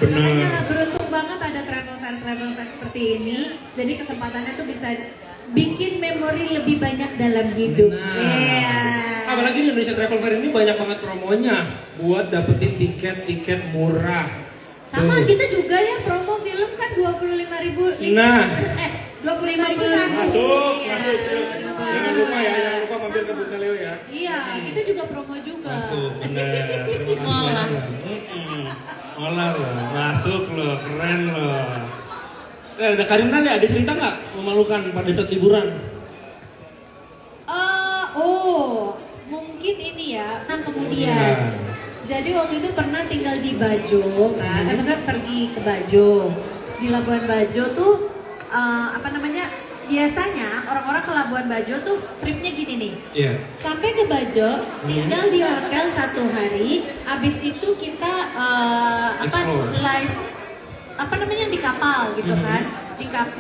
Makanya beruntung banget ada travel fair seperti ini. Jadi kesempatannya tuh bisa bikin memori lebih banyak dalam hidup. Apalagi di Indonesia Travel Fair ini banyak banget promonya buat dapetin tiket murah. Sama kita juga ya promo film kan 25.000. Nah, 25.000. Masuk. Jangan lupa mampir ke Bunda Leo ya. Iya, kita juga promo juga. Masuk, bener. Terima kasih. Olah loh, masuk loh, keren loh. Ada Karina nih, ada cerita nggak memalukan pada saat liburan? Mungkin ini ya. Nah kemudian, jadi waktu itu pernah tinggal di Bajo kan, maksudnya pergi ke Bajo. Di Labuan Bajo tuh, biasanya orang-orang ke Labuan Bajo tuh tripnya gini nih. Sampai ke Bajo, tinggal di hotel 1 hari, abis itu kita di kapal gitu kan.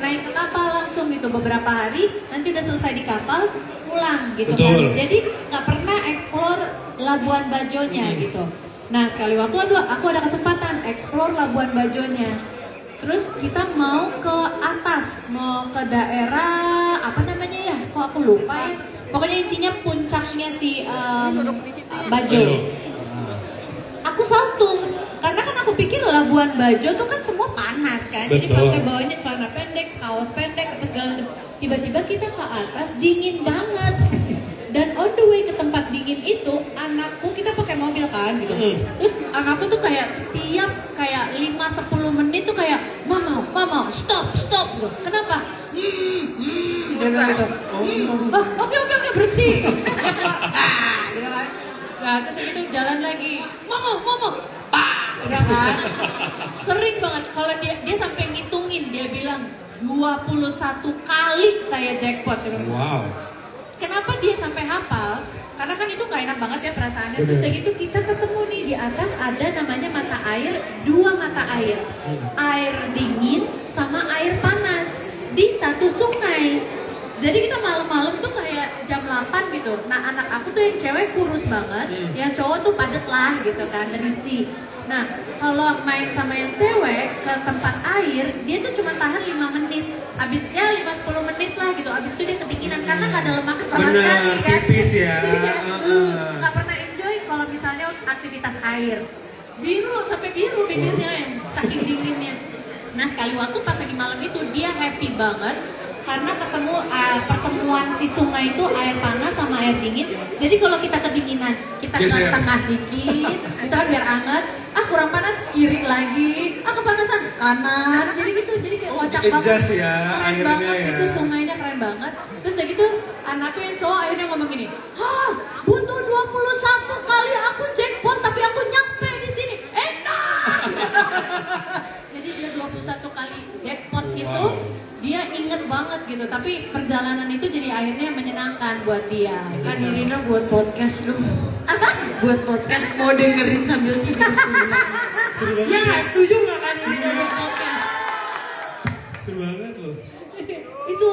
Naik ke kapal langsung gitu beberapa hari, nanti udah selesai di kapal pulang gitu. Betul. Kan. Jadi nggak pernah explore Labuan Bajonya gitu. Nah sekali waktu aku ada kesempatan explore Labuan Bajonya. Terus kita mau ke atas, mau ke daerah kok aku lupa ya. Pokoknya intinya puncaknya si Bajo. Aku saltung, karena kan aku pikir Labuan Bajo tuh kan semua panas kan. Betul. Jadi pakai bawahnya celana pendek, kaos pendek, apa segala macam. Tiba-tiba kita ke atas dingin banget. Dan on the way ke tempat dingin itu, anakku, kita pakai mobil kan gitu. Terus anakku tuh kayak setiap kayak 5-10 menit tuh kayak mama, stop gitu. Kenapa? Gitu. Oke, berhenti. Gitu kan. Nah, terus gitu jalan lagi. Mama, udah kan. Sering banget kalau dia sampai ngitungin, dia bilang 21 kali saya jackpot. Wow. Kenapa dia sampai hafal? Karena kan itu nggak enak banget ya perasaannya. Terus kayak gitu kita ketemu nih di atas ada namanya mata air, 2 mata air. Air dingin sama air panas di satu sungai. Jadi kita malam-malam tuh kayak jam 8 gitu. Nah anak aku tuh yang cewek kurus banget, yang cowok tuh padet lah gitu kan, berisi. Nah kalau main sama yang cewek ke tempat air, dia tuh cuma tahan 5 menit. Abisnya 5-10 menit lah gitu, abis itu dia kedinginan karena gak ada lemak sama sekali kan. Tipis ya. Jadi kayak gak pernah enjoy kalau misalnya aktivitas air. Biru sampai biru bibirnya yang saking dinginnya. Nah sekali waktu pas lagi malam itu dia happy banget karena ketemu pertemuan si sungai itu air panas sama air dingin. Jadi kalau kita kedinginan, kita ke tengah dikit, itu kan biar anget. Kurang panas kiri lagi, kepanasan kanan. Jadi gitu, jadi kayak wacak banget. Ya, keren banget ya. Itu sungainya keren banget. Terus kayak gitu anakku yang cowok akhirnya ngomong gini, butuh 21 kali aku jackpot tapi aku nyampe di sini. Enak. Jadi dia 21 kali jackpot itu dia inget banget gitu, tapi perjalanan itu jadi akhirnya menyenangkan buat dia. Kan Irina buat podcast dong. Apa? Buat podcast mau dengerin sambil tidur semua. Ya, setuju nggak kan Irina buat podcast? Seru banget loh. Itu,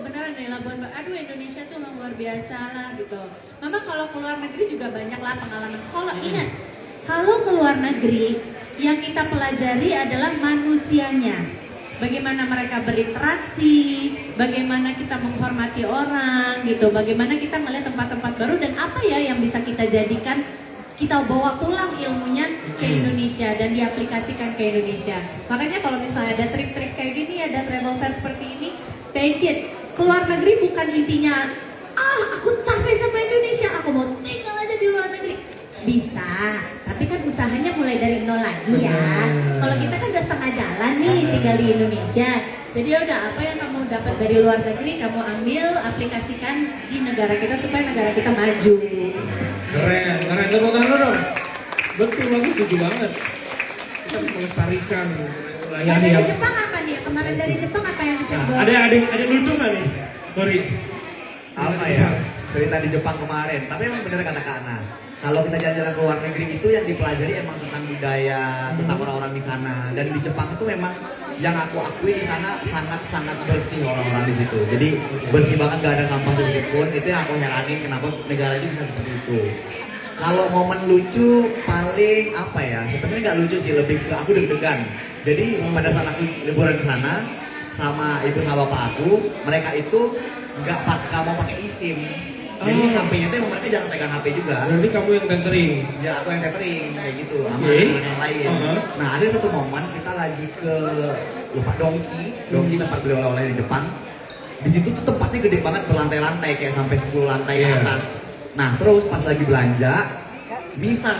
beneran deh Labuan Bajo. Indonesia tuh memang luar biasa lah gitu. Memang kalau keluar negeri juga banyak lah pengalaman. Kalau ingat, kalau keluar negeri yang kita pelajari adalah manusianya. Bagaimana mereka berinteraksi, bagaimana kita menghormati orang gitu, bagaimana kita melihat tempat-tempat baru dan apa ya yang bisa kita jadikan, kita bawa pulang ilmunya ke Indonesia dan diaplikasikan ke Indonesia. Makanya kalau misalnya ada trik-trik kayak gini, ada travel fair seperti ini, take it. Keluar negeri bukan intinya, aku capek sama Indonesia, aku mau tinggal aja di luar negeri. Bisa, tapi kan usahanya mulai dari nol lagi ya. Kalau kita kan udah setengah jalan nih tinggal di Indonesia. Jadi ya udah, apa yang kamu dapat dari luar negeri kamu ambil, aplikasikan di negara kita supaya negara kita maju. Keren, tepuk tangan dong. Betul, aku setuju banget. Kita harus melestarikan Dari Jepang apa nih? Kemarin dari Jepang apa yang bisa dibawa? Ada lucu nggak nih? Sorry. Apa ya? Cerita di Jepang kemarin. Tapi emang bener kata Kak Ana. Kalau kita jalan-jalan ke luar negeri itu yang dipelajari emang tentang budaya, tentang orang-orang di sana. Dan di Jepang itu memang yang aku akui di sana sangat-sangat bersih orang-orang di situ. Jadi bersih banget, gak ada sampah sedikit pun. Itu yang aku heranin kenapa negara itu bisa seperti itu. Kalau momen lucu paling apa ya? Sebenarnya nggak lucu sih, lebih ke aku deg-degan. Jadi pada saat aku liburan ke sana sama ibu sama bapak aku, mereka itu nggak mau pakai eSIM. Jadi HP-nya itu emang mereka jarang pegang HP juga. Berarti kamu yang tethering. Ya aku yang tethering kayak gitu sama Oke. yang lain. Nah ada satu momen kita lagi ke lupa Donki tempat beli oleh-oleh di Jepang. Di situ tuh tempatnya gede banget berlantai-lantai kayak sampai 10 lantai ke atas. Nah terus pas lagi belanja misah.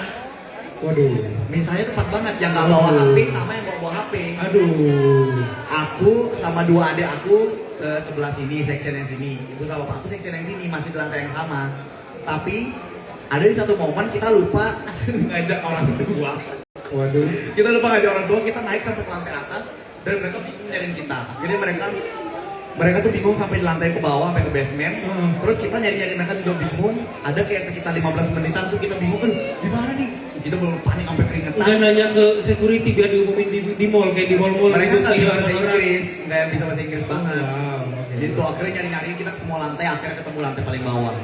Waduh. Misalnya tuh pas banget yang nggak bawa HP sama yang bawa HP. Aduh. Aku sama dua adik aku ke sebelah sini, section yang sini. Ibu sama bapak aku section yang sini, masih di lantai yang sama. Tapi ada di satu momen kita lupa ngajak orang tua. Waduh. Kita lupa ngajak orang tua, kita naik sampai ke lantai atas dan mereka bingung nyariin kita. Jadi mereka tuh bingung sampai di lantai ke bawah, sampai ke basement. Terus kita nyari-nyari mereka juga bingung. Ada kayak sekitar 15 menitan tuh kita bingung, gimana nih? Kita belum panik sampai keringetan. Udah nanya ke security biar diumumin di mall kayak di mall-mall. Mereka nggak bisa bahasa orang-orang. Inggris, nggak yang bisa bahasa Inggris banget. Wow, oke. Gitu akhirnya nyari-nyari kita ke semua lantai, akhirnya ketemu lantai paling bawah.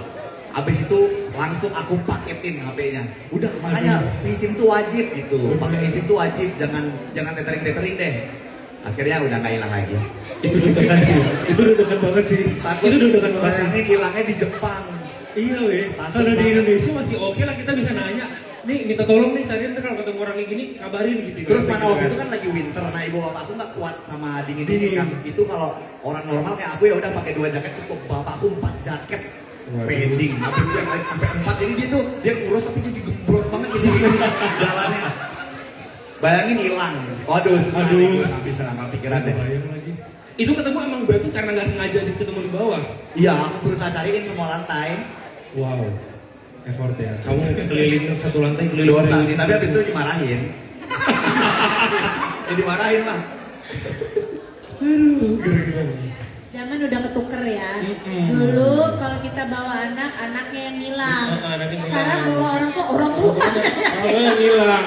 Abis itu langsung aku paketin HP-nya. Udah makanya eSIM tuh wajib gitu. Pakai eSIM tuh wajib, jangan tethering deh. Akhirnya udah nggak hilang lagi. Itu deg-degan sih. Itu deg-degan banget sih. Takut Itu deg-degan banget. bayangin hilangnya di Jepang. Iya weh. Kalau di Indonesia masih oke lah kita bisa nanya. Nih minta tolong nih tadi ntar kalau ketemu orang kayak gini kabarin gitu. Terus mana waktu itu kan lagi winter, nah ibu bapak aku nggak kuat sama dingin kan. Itu kalau orang normal kayak aku ya udah pakai 2 jaket cukup. Bapak aku 4 jaket. Pending, habis itu yang lain sampai 4, jadi dia kurus tapi jadi gembrot banget gitu jalannya. Bayangin hilang, waduh susah nih, gue nggak bisa nggak pikiran deh. Bayang lagi. Itu ketemu emang berarti karena nggak sengaja ketemu di bawah. Iya, aku berusaha cariin semua lantai. Wow. Effort ya. Kamu keliling satu lantai keliling. Dosa sih, tapi habis itu dimarahin. Ya dimarahin lah. Aduh, gara-gara. Zaman udah ketuker ya. Dulu kalau kita bawa anak, anaknya yang hilang. Anaknya yang Sekarang hilang. bawa orang tua. Orang yang hilang.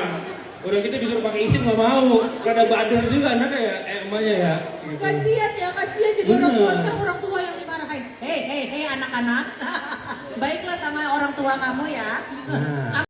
Udah kita disuruh pakai eSIM nggak mau. Rada badar juga anaknya ya, emaknya ya. Gitu. Kasian ya, kasian jadi orang tua. Sekarang orang tua yang dimarahin. Hei anak-anak. Baiklah sama orang tua kamu ya. Nah.